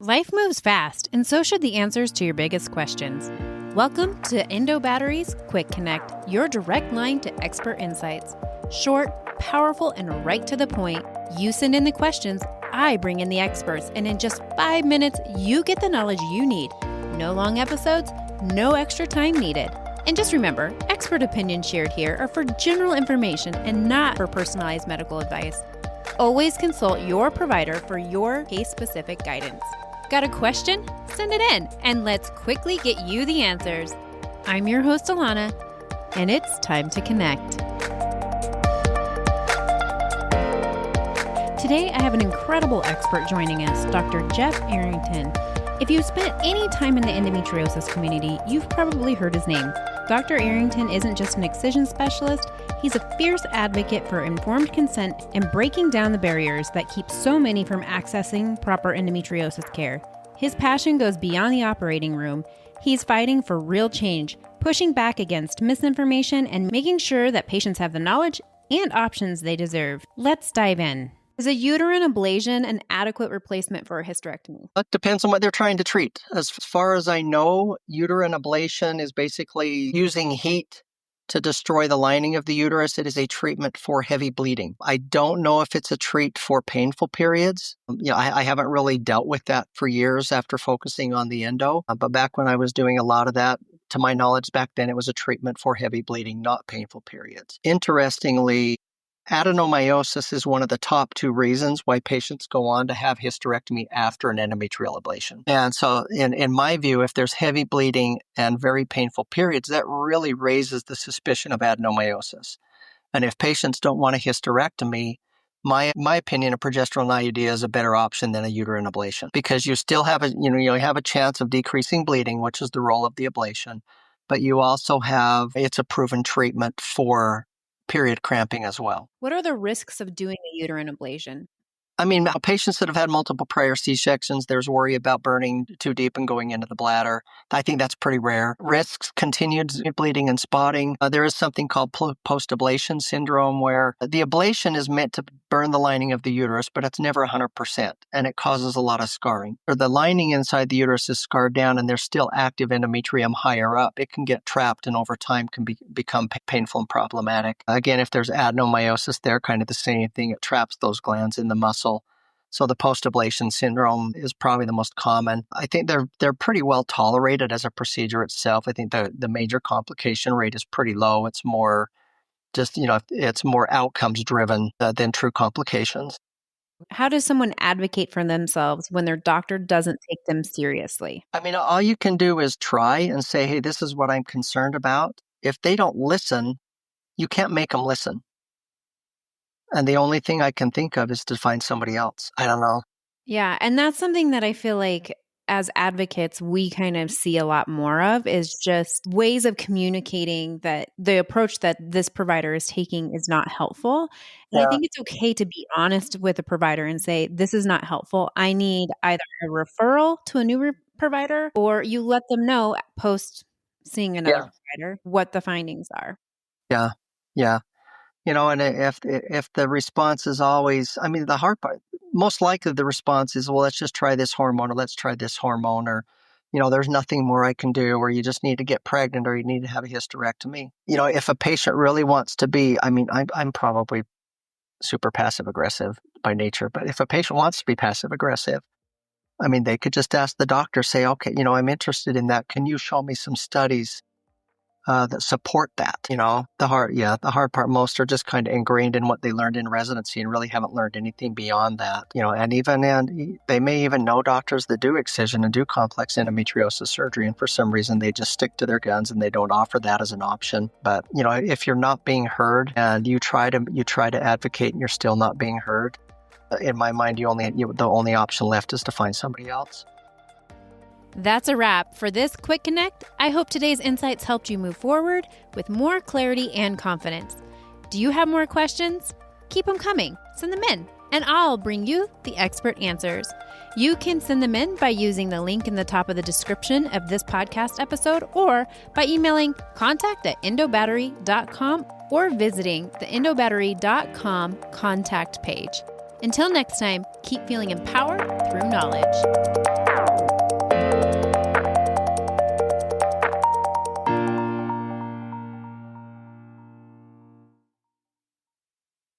Life moves fast, and so should the answers to your biggest questions. Welcome to Endo Batteries Quick Connect, your direct line to expert insights. Short, powerful, and right to the point. You send in the questions, I bring in the experts, and in just 5 minutes, you get the knowledge you need. No long episodes, no extra time needed. And just remember, expert opinions shared here are for general information and not for personalized medical advice. Always consult your provider for your case-specific guidance. Got a question? Send it in, and let's quickly get you the answers. I'm your host, Alana, and it's time to connect. Today, I have an incredible expert joining us, Dr. Jeff Arrington. If you've spent any time in the endometriosis community, you've probably heard his name. Dr. Arrington isn't just an excision specialist, he's a fierce advocate for informed consent and breaking down the barriers that keep so many from accessing proper endometriosis care. His passion goes beyond the operating room. He's fighting for real change, pushing back against misinformation, and making sure that patients have the knowledge and options they deserve. Let's dive in. Is a uterine ablation an adequate replacement for a hysterectomy? It depends on what they're trying to treat. As far as I know, uterine ablation is basically using heat to destroy the lining of the uterus. It is a treatment for heavy bleeding. I don't know if it's a treat for painful periods. I haven't really dealt with that for years after focusing on the endo. But back when I was doing a lot of that, to my knowledge back then, it was a treatment for heavy bleeding, not painful periods. Interestingly, adenomyosis is one of the top 2 reasons why patients go on to have hysterectomy after an endometrial ablation. And so in my view, if there's heavy bleeding and very painful periods, that really raises the suspicion of adenomyosis. And if patients don't want a hysterectomy, my opinion, a progesterone IUD is a better option than a uterine ablation because you still have you have a chance of decreasing bleeding, which is the role of the ablation, but you also it's a proven treatment for period cramping as well. What are the risks of doing a uterine ablation? I mean, patients that have had multiple prior C-sections, there's worry about burning too deep and going into the bladder. I think that's pretty rare. Risks, continued bleeding and spotting. There is something called post-ablation syndrome where the ablation is meant to burn the lining of the uterus, but it's never 100%, and it causes a lot of scarring. Or the lining inside the uterus is scarred down, and there's still active endometrium higher up. It can get trapped, and over time can become painful and problematic. Again, if there's adenomyosis, they're kind of the same thing. It traps those glands in the muscle. So the post-ablation syndrome is probably the most common. I think they're pretty well tolerated as a procedure itself. I think the major complication rate is pretty low. It's more just, it's more outcomes driven than true complications. How does someone advocate for themselves when their doctor doesn't take them seriously? I mean, all you can do is try and say, hey, this is what I'm concerned about. If they don't listen, you can't make them listen. And the only thing I can think of is to find somebody else. I don't know. Yeah. And that's something that I feel like as advocates, we kind of see a lot more of is just ways of communicating that the approach that this provider is taking is not helpful. And I think it's okay to be honest with a provider and say, this is not helpful. I need either a referral to a new provider or you let them know post seeing another provider what the findings are. Yeah. Yeah. And if the response is always, I mean, the hard part, most likely the response is, well, let's just try this hormone or let's try this hormone or, there's nothing more I can do or you just need to get pregnant or you need to have a hysterectomy. If a patient really wants to be, I mean, I'm probably super passive aggressive by nature, but if a patient wants to be passive aggressive, I mean, they could just ask the doctor, say, okay, I'm interested in that. Can you show me some studies that support that? The hard part, most are just kind of ingrained in what they learned in residency and really haven't learned anything beyond that. And they may even know doctors that do excision and do complex endometriosis surgery, and for some reason they just stick to their guns and they don't offer that as an option. But if you're not being heard and you try to advocate and you're still not being heard, in my mind, the only option left is to find somebody else. That's a wrap for this Quick Connect. I hope today's insights helped you move forward with more clarity and confidence. Do you have more questions? Keep them coming. Send them in, and I'll bring you the expert answers. You can send them in by using the link in the top of the description of this podcast episode or by emailing contact@endobattery.com or visiting the endobattery.com contact page. Until next time, keep feeling empowered through knowledge.